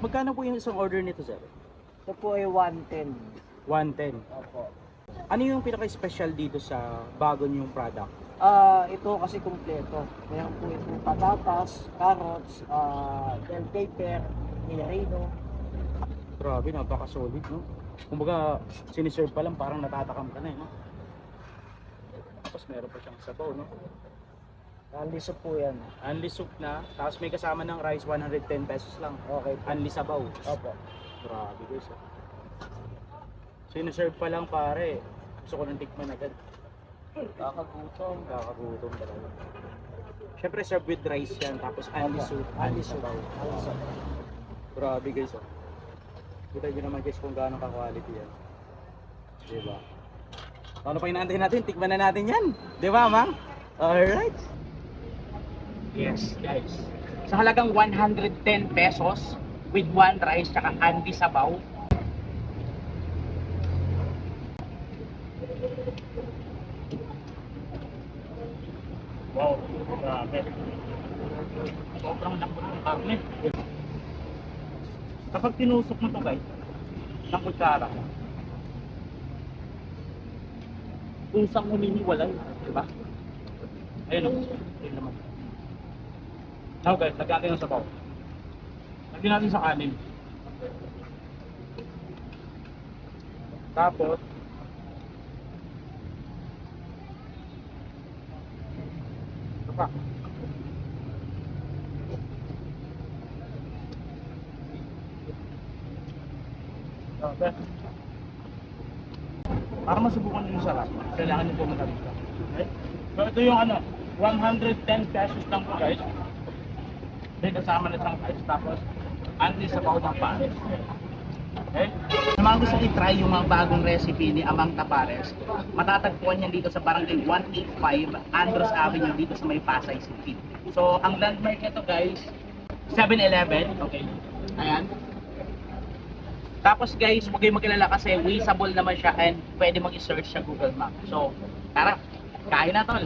Magkano po yung isang order nito, sir? Ito po ay 110. 110. Opo. Ano yung pinaka-special dito sa bago niyong product? Ito kasi kumpleto. Meron po ito patatas, carrots, bell pepper, nilarino. Grabe, napaka-solid, no? Kumbaga, siniserve pa lang, parang natatakam ka na, no? Tapos meron pa siyang sabaw, no? Lisod po yan. Unli soup na, tapos may kasama ng rice, 110 pesos lang. Okay po. Unli sabaw. Opo. Grabe guys, oh. Siniserve pa lang, pare. Gusto ko nang tikman agad. Kakagutom. Kakagutom talaga. Siyempre serve with rice yan, tapos unli Opo. soup, Unli unli soup. sabaw. Unli soup. Grabe guys, oh. Kita nyo naman guys kung gaano ka-quality yan. Diba? Ano pa inaantay natin? Tikman na natin yan. Diba, ma'am? Alright. Yes, guys. Sa halagang 110 pesos with one rice tsaka anti sabaw. Wow, grabe. Sobrang lambot ng karne. Kapag tinusok mo to guys, ng kutsara, kusang huminiwalay, di ba? Ayun o, ayun naman. Now guys, lagyan natin ng sabaw. Lagyan natin sa kanin. Tapos, ito pa. Okay. Para masubukan nyo yung sarap, kailangan nyo pumunta dito. Okay? So ito yung 110 pesos lang po guys. May kasama na siyang ice, tapos anti sabaw ng pares. Okay? Sa mga gusto i-try yung mga bagong recipe ni Amang Tapares, matatagpuan yan dito sa Barangay 185 Andros Avenue dito sa may Pasay City. So ang landmark nito guys, 7-Eleven. Okay. Ayan. Tapos guys, huwag kayong mag-alala kasi wasteable naman siya and pwede mag-search sa Google Maps. So, tara, kain na tol!